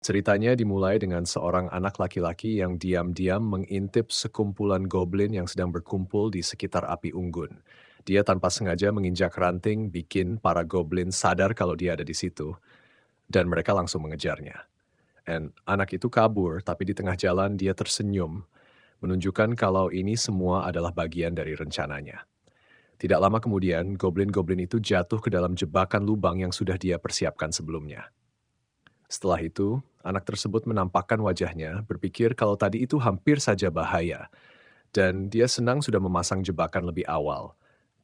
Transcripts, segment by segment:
Ceritanya dimulai dengan seorang anak laki-laki yang diam-diam mengintip sekumpulan goblin yang sedang berkumpul di sekitar api unggun. Dia tanpa sengaja menginjak ranting, bikin para goblin sadar kalau dia ada di situ, dan mereka langsung mengejarnya. Dan anak itu kabur, tapi di tengah jalan dia tersenyum, menunjukkan kalau ini semua adalah bagian dari rencananya. Tidak lama kemudian, goblin-goblin itu jatuh ke dalam jebakan lubang yang sudah dia persiapkan sebelumnya. Setelah itu, anak tersebut menampakkan wajahnya, berpikir kalau tadi itu hampir saja bahaya, dan dia senang sudah memasang jebakan lebih awal.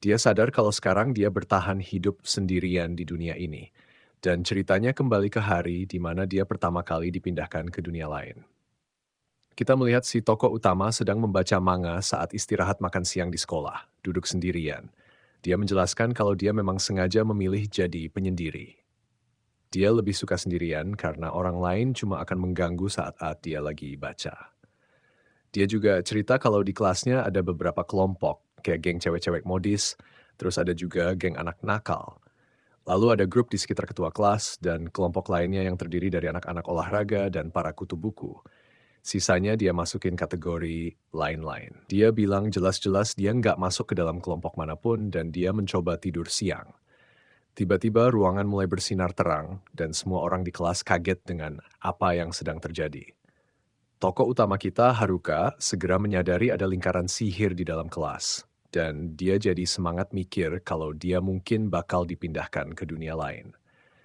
Dia sadar kalau sekarang dia bertahan hidup sendirian di dunia ini, dan ceritanya kembali ke hari di mana dia pertama kali dipindahkan ke dunia lain. Kita melihat si tokoh utama sedang membaca manga saat istirahat makan siang di sekolah, duduk sendirian. Dia menjelaskan kalau dia memang sengaja memilih jadi penyendiri. Dia lebih suka sendirian karena orang lain cuma akan mengganggu saat dia lagi baca. Dia juga cerita kalau di kelasnya ada beberapa kelompok, kayak geng cewek-cewek modis, terus ada juga geng anak nakal. Lalu ada grup di sekitar ketua kelas dan kelompok lainnya yang terdiri dari anak-anak olahraga dan para kutu buku. Sisanya dia masukin kategori lain-lain. Dia bilang jelas-jelas dia nggak masuk ke dalam kelompok manapun dan dia mencoba tidur siang. Tiba-tiba ruangan mulai bersinar terang dan semua orang di kelas kaget dengan apa yang sedang terjadi. Tokoh utama kita, Haruka, segera menyadari ada lingkaran sihir di dalam kelas. Dan dia jadi semangat mikir kalau dia mungkin bakal dipindahkan ke dunia lain.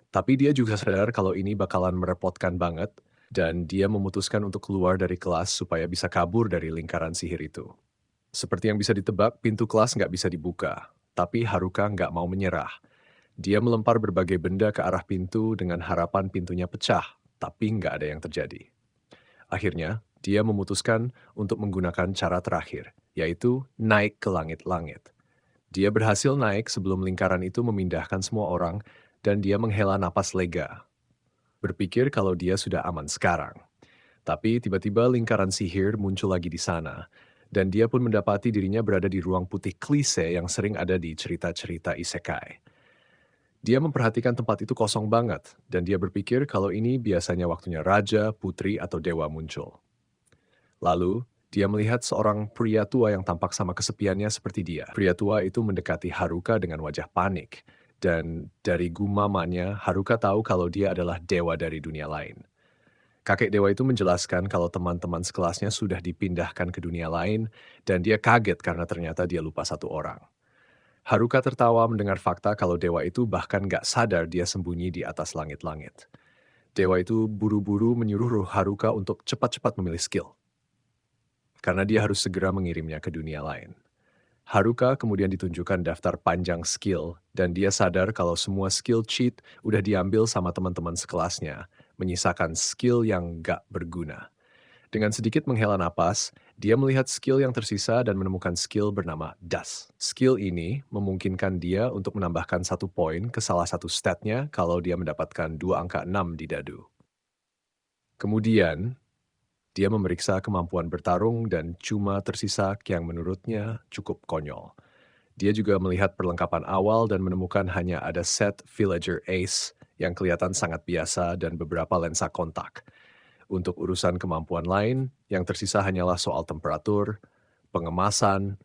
Tapi dia juga sadar kalau ini bakalan merepotkan banget dan dia memutuskan untuk keluar dari kelas supaya bisa kabur dari lingkaran sihir itu. Seperti yang bisa ditebak, pintu kelas nggak bisa dibuka. Tapi Haruka nggak mau menyerah. Dia melempar berbagai benda ke arah pintu dengan harapan pintunya pecah, tapi nggak ada yang terjadi. Akhirnya, dia memutuskan untuk menggunakan cara terakhir, yaitu naik ke langit-langit. Dia berhasil naik sebelum lingkaran itu memindahkan semua orang, dan dia menghela napas lega, berpikir kalau dia sudah aman sekarang. Tapi tiba-tiba lingkaran sihir muncul lagi di sana, dan dia pun mendapati dirinya berada di ruang putih klise yang sering ada di cerita-cerita isekai. Dia memperhatikan tempat itu kosong banget, dan dia berpikir kalau ini biasanya waktunya raja, putri, atau dewa muncul. Lalu, dia melihat seorang pria tua yang tampak sama kesepiannya seperti dia. Pria tua itu mendekati Haruka dengan wajah panik, dan dari gumamanya, Haruka tahu kalau dia adalah dewa dari dunia lain. Kakek dewa itu menjelaskan kalau teman-teman sekelasnya sudah dipindahkan ke dunia lain, dan dia kaget karena ternyata dia lupa satu orang. Haruka tertawa mendengar fakta kalau dewa itu bahkan gak sadar dia sembunyi di atas langit-langit. Dewa itu buru-buru menyuruh Haruka untuk cepat-cepat memilih skill, karena dia harus segera mengirimnya ke dunia lain. Haruka kemudian ditunjukkan daftar panjang skill, dan dia sadar kalau semua skill cheat udah diambil sama teman-teman sekelasnya, menyisakan skill yang gak berguna. Dengan sedikit menghela napas, dia melihat skill yang tersisa dan menemukan skill bernama Das. Skill ini memungkinkan dia untuk menambahkan 1 poin ke salah satu statnya kalau dia mendapatkan 2 angka 6 di dadu. Kemudian, dia memeriksa kemampuan bertarung dan cuma tersisa yang menurutnya cukup konyol. Dia juga melihat perlengkapan awal dan menemukan hanya ada set Villager Ace yang kelihatan sangat biasa dan beberapa lensa kontak. Untuk urusan kemampuan lain, yang tersisa hanyalah soal temperatur, pengemasan,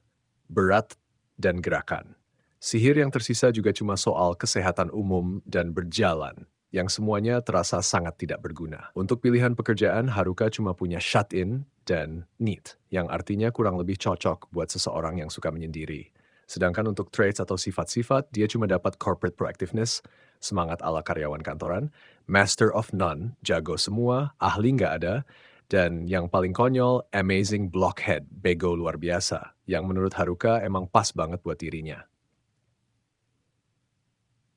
berat, dan gerakan. Sihir yang tersisa juga cuma soal kesehatan umum dan berjalan, yang semuanya terasa sangat tidak berguna. Untuk pilihan pekerjaan, Haruka cuma punya shut-in dan neat, yang artinya kurang lebih cocok buat seseorang yang suka menyendiri. Sedangkan untuk traits atau sifat-sifat, dia cuma dapat corporate proactiveness, semangat ala karyawan kantoran, master of none, jago semua, ahli nggak ada, dan yang paling konyol, amazing blockhead, bego luar biasa, yang menurut Haruka emang pas banget buat dirinya.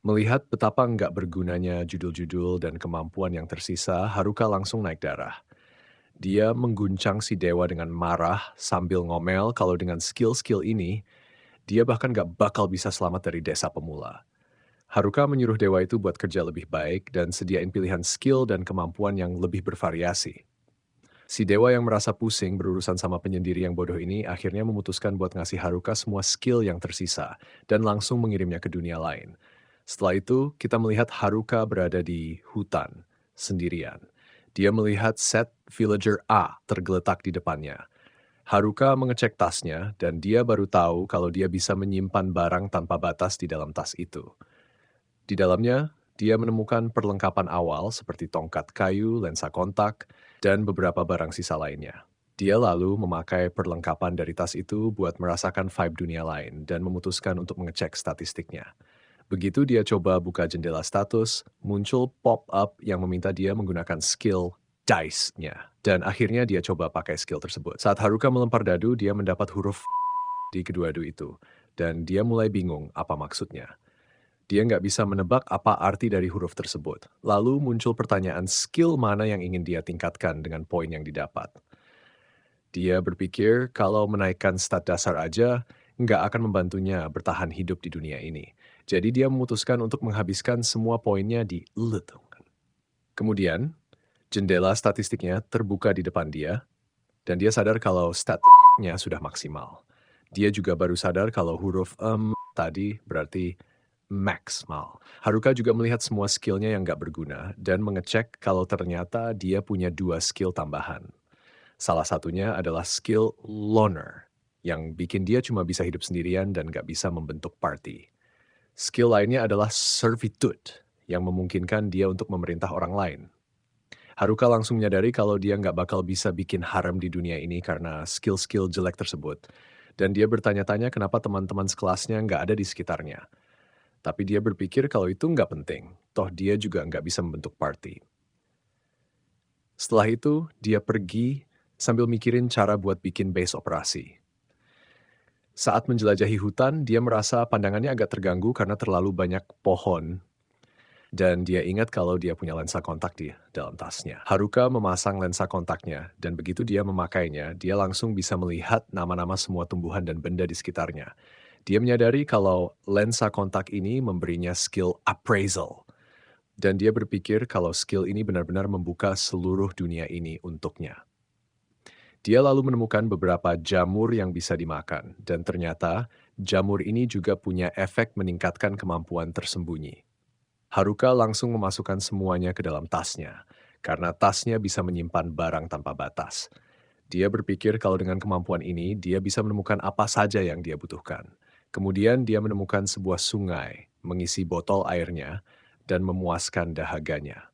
Melihat betapa nggak bergunanya judul-judul dan kemampuan yang tersisa, Haruka langsung naik darah. Dia mengguncang si dewa dengan marah sambil ngomel kalau dengan skill-skill ini, dia bahkan nggak bakal bisa selamat dari desa pemula. Haruka menyuruh dewa itu buat kerja lebih baik dan sediain pilihan skill dan kemampuan yang lebih bervariasi. Si dewa yang merasa pusing berurusan sama penyendiri yang bodoh ini akhirnya memutuskan buat ngasih Haruka semua skill yang tersisa dan langsung mengirimnya ke dunia lain. Setelah itu, kita melihat Haruka berada di hutan, sendirian. Dia melihat set villager A tergeletak di depannya. Haruka mengecek tasnya dan dia baru tahu kalau dia bisa menyimpan barang tanpa batas di dalam tas itu. Di dalamnya, dia menemukan perlengkapan awal seperti tongkat kayu, lensa kontak, dan beberapa barang sisa lainnya. Dia lalu memakai perlengkapan dari tas itu buat merasakan vibe dunia lain dan memutuskan untuk mengecek statistiknya. Begitu dia coba buka jendela status, muncul pop-up yang meminta dia menggunakan skill dice-nya. Dan akhirnya dia coba pakai skill tersebut. Saat Haruka melempar dadu, dia mendapat huruf di kedua dadu itu. Dan dia mulai bingung apa maksudnya. Dia nggak bisa menebak apa arti dari huruf tersebut. Lalu muncul pertanyaan skill mana yang ingin dia tingkatkan dengan poin yang didapat. Dia berpikir kalau menaikkan stat dasar aja nggak akan membantunya bertahan hidup di dunia ini. Jadi dia memutuskan untuk menghabiskan semua poinnya di lut. Kemudian, jendela statistiknya terbuka di depan dia, dan dia sadar kalau statnya sudah maksimal. Dia juga baru sadar kalau huruf tadi berarti maximal. Haruka juga melihat semua skillnya yang nggak berguna dan mengecek kalau ternyata dia punya 2 skill tambahan. Salah satunya adalah skill loner, yang bikin dia cuma bisa hidup sendirian dan nggak bisa membentuk party. Skill lainnya adalah servitude, yang memungkinkan dia untuk memerintah orang lain. Haruka langsung menyadari kalau dia nggak bakal bisa bikin harem di dunia ini karena skill-skill jelek tersebut. Dan dia bertanya-tanya kenapa teman-teman sekelasnya nggak ada di sekitarnya. Tapi dia berpikir kalau itu nggak penting, toh dia juga nggak bisa membentuk party. Setelah itu, dia pergi sambil mikirin cara buat bikin base operasi. Saat menjelajahi hutan, dia merasa pandangannya agak terganggu karena terlalu banyak pohon. Dan dia ingat kalau dia punya lensa kontak di dalam tasnya. Haruka memasang lensa kontaknya, dan begitu dia memakainya, dia langsung bisa melihat nama-nama semua tumbuhan dan benda di sekitarnya. Dia menyadari kalau lensa kontak ini memberinya skill appraisal. Dan dia berpikir kalau skill ini benar-benar membuka seluruh dunia ini untuknya. Dia lalu menemukan beberapa jamur yang bisa dimakan, dan ternyata jamur ini juga punya efek meningkatkan kemampuan tersembunyi. Haruka langsung memasukkan semuanya ke dalam tasnya, karena tasnya bisa menyimpan barang tanpa batas. Dia berpikir kalau dengan kemampuan ini, dia bisa menemukan apa saja yang dia butuhkan. Kemudian dia menemukan sebuah sungai, mengisi botol airnya, dan memuaskan dahaganya.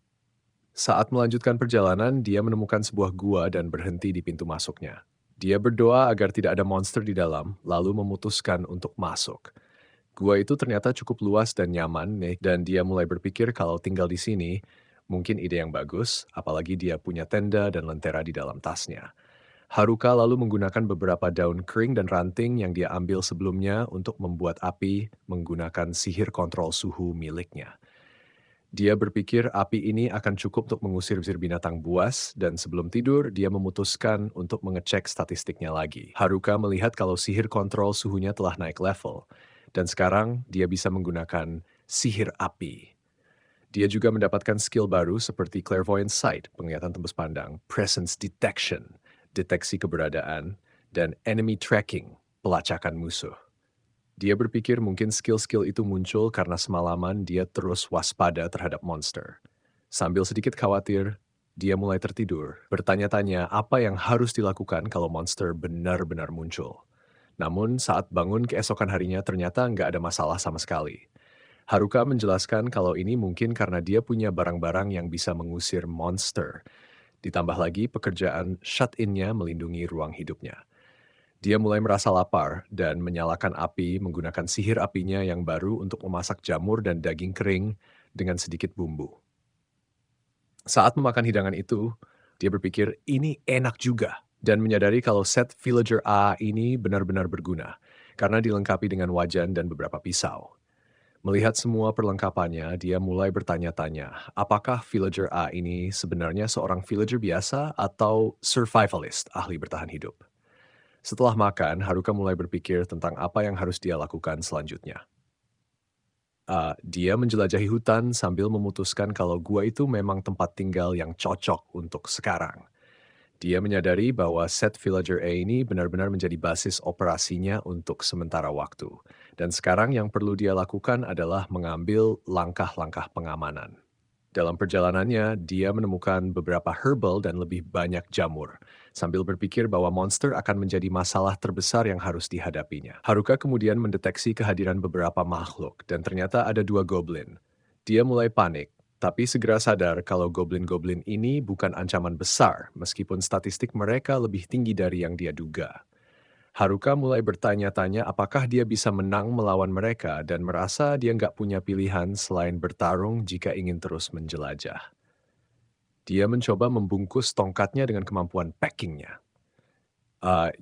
Saat melanjutkan perjalanan, dia menemukan sebuah gua dan berhenti di pintu masuknya. Dia berdoa agar tidak ada monster di dalam, lalu memutuskan untuk masuk. Gua itu ternyata cukup luas dan nyaman nih, dan dia mulai berpikir kalau tinggal di sini mungkin ide yang bagus, apalagi dia punya tenda dan lentera di dalam tasnya. Haruka lalu menggunakan beberapa daun kering dan ranting yang dia ambil sebelumnya untuk membuat api menggunakan sihir kontrol suhu miliknya. Dia berpikir api ini akan cukup untuk mengusir-usir binatang buas, dan sebelum tidur, dia memutuskan untuk mengecek statistiknya lagi. Haruka melihat kalau sihir kontrol suhunya telah naik level, dan sekarang dia bisa menggunakan sihir api. Dia juga mendapatkan skill baru seperti clairvoyant sight, penglihatan tembus pandang, presence detection, deteksi keberadaan, dan enemy tracking, pelacakan musuh. Dia berpikir mungkin skill-skill itu muncul karena semalaman dia terus waspada terhadap monster. Sambil sedikit khawatir, dia mulai tertidur, bertanya-tanya apa yang harus dilakukan kalau monster benar-benar muncul. Namun saat bangun keesokan harinya ternyata nggak ada masalah sama sekali. Haruka menjelaskan kalau ini mungkin karena dia punya barang-barang yang bisa mengusir monster. Ditambah lagi pekerjaan shut-in-nya melindungi ruang hidupnya. Dia mulai merasa lapar dan menyalakan api menggunakan sihir apinya yang baru untuk memasak jamur dan daging kering dengan sedikit bumbu. Saat memakan hidangan itu, dia berpikir ini enak juga dan menyadari kalau set villager A ini benar-benar berguna karena dilengkapi dengan wajan dan beberapa pisau. Melihat semua perlengkapannya, dia mulai bertanya-tanya, apakah villager A ini sebenarnya seorang villager biasa atau survivalist ahli bertahan hidup? Setelah makan, Haruka mulai berpikir tentang apa yang harus dia lakukan selanjutnya. Dia menjelajahi hutan sambil memutuskan kalau gua itu memang tempat tinggal yang cocok untuk sekarang. Dia menyadari bahwa set Villager A ini benar-benar menjadi basis operasinya untuk sementara waktu. Dan sekarang yang perlu dia lakukan adalah mengambil langkah-langkah pengamanan. Dalam perjalanannya, dia menemukan beberapa herbal dan lebih banyak jamur, sambil berpikir bahwa monster akan menjadi masalah terbesar yang harus dihadapinya. Haruka kemudian mendeteksi kehadiran beberapa makhluk, dan ternyata ada dua goblin. Dia mulai panik, tapi segera sadar kalau goblin-goblin ini bukan ancaman besar, meskipun statistik mereka lebih tinggi dari yang dia duga. Haruka mulai bertanya-tanya apakah dia bisa menang melawan mereka dan merasa dia nggak punya pilihan selain bertarung jika ingin terus menjelajah. Dia mencoba membungkus tongkatnya dengan kemampuan packingnya,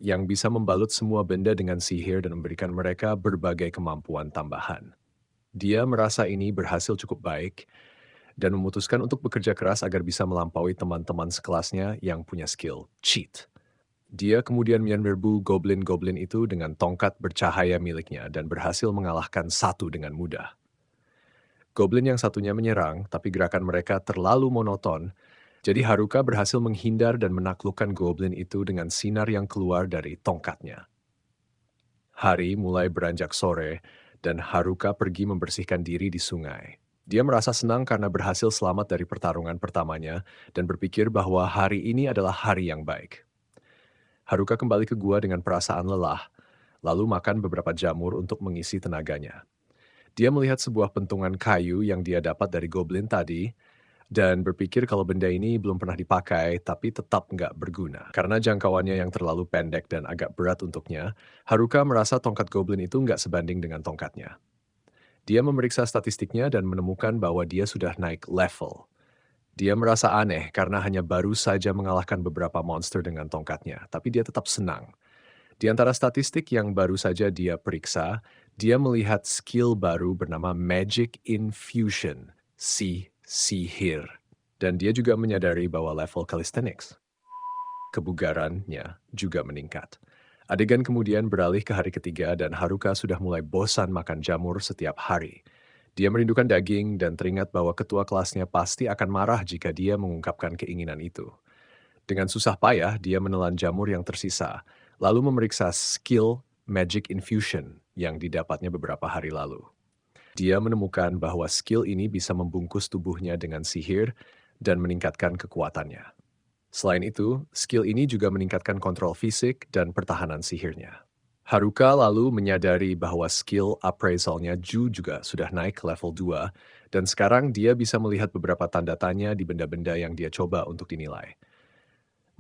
yang bisa membalut semua benda dengan sihir dan memberikan mereka berbagai kemampuan tambahan. Dia merasa ini berhasil cukup baik dan memutuskan untuk bekerja keras agar bisa melampaui teman-teman sekelasnya yang punya skill cheat. Dia kemudian menyerbu goblin-goblin itu dengan tongkat bercahaya miliknya dan berhasil mengalahkan satu dengan mudah. Goblin yang satunya menyerang, tapi gerakan mereka terlalu monoton, jadi Haruka berhasil menghindar dan menaklukkan goblin itu dengan sinar yang keluar dari tongkatnya. Hari mulai beranjak sore, dan Haruka pergi membersihkan diri di sungai. Dia merasa senang karena berhasil selamat dari pertarungan pertamanya dan berpikir bahwa hari ini adalah hari yang baik. Haruka kembali ke gua dengan perasaan lelah, lalu makan beberapa jamur untuk mengisi tenaganya. Dia melihat sebuah pentungan kayu yang dia dapat dari goblin tadi, dan berpikir kalau benda ini belum pernah dipakai tapi tetap nggak berguna. Karena jangkauannya yang terlalu pendek dan agak berat untuknya, Haruka merasa tongkat goblin itu nggak sebanding dengan tongkatnya. Dia memeriksa statistiknya dan menemukan bahwa dia sudah naik level. Dia merasa aneh karena hanya baru saja mengalahkan beberapa monster dengan tongkatnya, tapi dia tetap senang. Di antara statistik yang baru saja dia periksa, dia melihat skill baru bernama Magic Infusion, sihir. Dan dia juga menyadari bahwa level calisthenics, kebugarannya juga meningkat. Adegan kemudian beralih ke hari ketiga dan Haruka sudah mulai bosan makan jamur setiap hari. Dia merindukan daging dan teringat bahwa ketua kelasnya pasti akan marah jika dia mengungkapkan keinginan itu. Dengan susah payah, dia menelan jamur yang tersisa, lalu memeriksa skill Magic Infusion yang didapatnya beberapa hari lalu. Dia menemukan bahwa skill ini bisa membungkus tubuhnya dengan sihir dan meningkatkan kekuatannya. Selain itu, skill ini juga meningkatkan kontrol fisik dan pertahanan sihirnya. Haruka lalu menyadari bahwa skill appraisalnya Ju juga sudah naik ke level 2, dan sekarang dia bisa melihat beberapa tanda tanya di benda-benda yang dia coba untuk dinilai.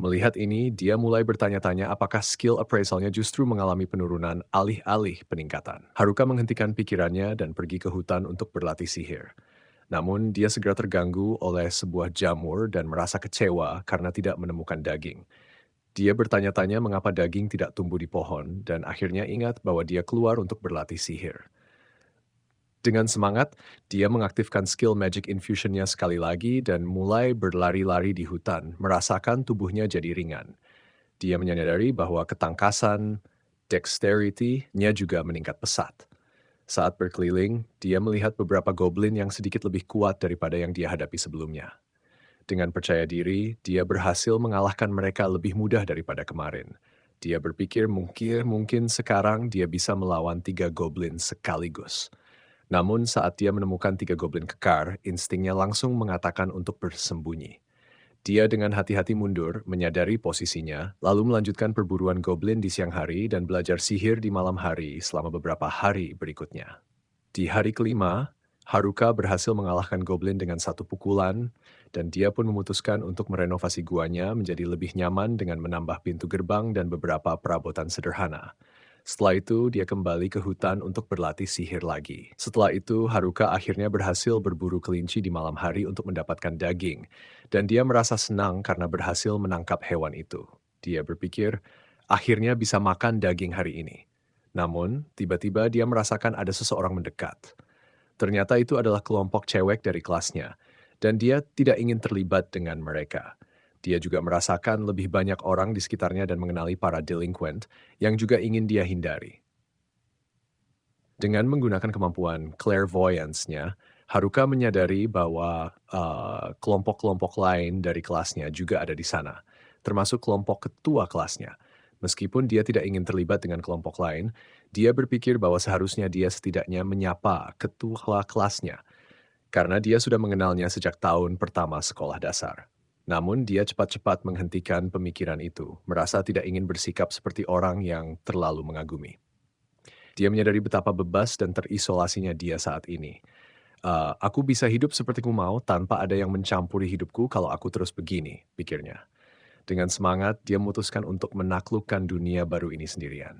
Melihat ini, dia mulai bertanya-tanya apakah skill appraisalnya justru mengalami penurunan alih-alih peningkatan. Haruka menghentikan pikirannya dan pergi ke hutan untuk berlatih sihir. Namun, dia segera terganggu oleh sebuah jamur dan merasa kecewa karena tidak menemukan daging. Dia bertanya-tanya mengapa daging tidak tumbuh di pohon dan akhirnya ingat bahwa dia keluar untuk berlatih sihir. Dengan semangat, dia mengaktifkan skill Magic Infusion-nya sekali lagi dan mulai berlari-lari di hutan, merasakan tubuhnya jadi ringan. Dia menyadari bahwa ketangkasan, dexterity-nya juga meningkat pesat. Saat berkeliling, dia melihat beberapa goblin yang sedikit lebih kuat daripada yang dia hadapi sebelumnya. Dengan percaya diri, dia berhasil mengalahkan mereka lebih mudah daripada kemarin. Dia berpikir mungkin sekarang dia bisa melawan 3 goblin sekaligus. Namun saat dia menemukan 3 goblin kekar, instingnya langsung mengatakan untuk bersembunyi. Dia dengan hati-hati mundur, menyadari posisinya, lalu melanjutkan perburuan goblin di siang hari dan belajar sihir di malam hari selama beberapa hari berikutnya. Di hari kelima, Haruka berhasil mengalahkan goblin dengan satu pukulan, dan dia pun memutuskan untuk merenovasi guanya menjadi lebih nyaman dengan menambah pintu gerbang dan beberapa perabotan sederhana. Setelah itu, dia kembali ke hutan untuk berlatih sihir lagi. Setelah itu, Haruka akhirnya berhasil berburu kelinci di malam hari untuk mendapatkan daging, dan dia merasa senang karena berhasil menangkap hewan itu. Dia berpikir, akhirnya bisa makan daging hari ini. Namun, tiba-tiba dia merasakan ada seseorang mendekat. Ternyata itu adalah kelompok cewek dari kelasnya, dan dia tidak ingin terlibat dengan mereka. Dia juga merasakan lebih banyak orang di sekitarnya dan mengenali para delinquent yang juga ingin dia hindari. Dengan menggunakan kemampuan clairvoyance-nya, Haruka menyadari bahwa kelompok-kelompok lain dari kelasnya juga ada di sana, termasuk kelompok ketua kelasnya. Meskipun dia tidak ingin terlibat dengan kelompok lain, dia berpikir bahwa seharusnya dia setidaknya menyapa ketua kelasnya. karena dia sudah mengenalnya sejak tahun pertama sekolah dasar. Namun dia cepat-cepat menghentikan pemikiran itu, merasa tidak ingin bersikap seperti orang yang terlalu mengagumi. Dia menyadari betapa bebas dan terisolasinya dia saat ini. Aku bisa hidup seperti ku mau tanpa ada yang mencampuri hidupku kalau aku terus begini, pikirnya. Dengan semangat, dia memutuskan untuk menaklukkan dunia baru ini sendirian.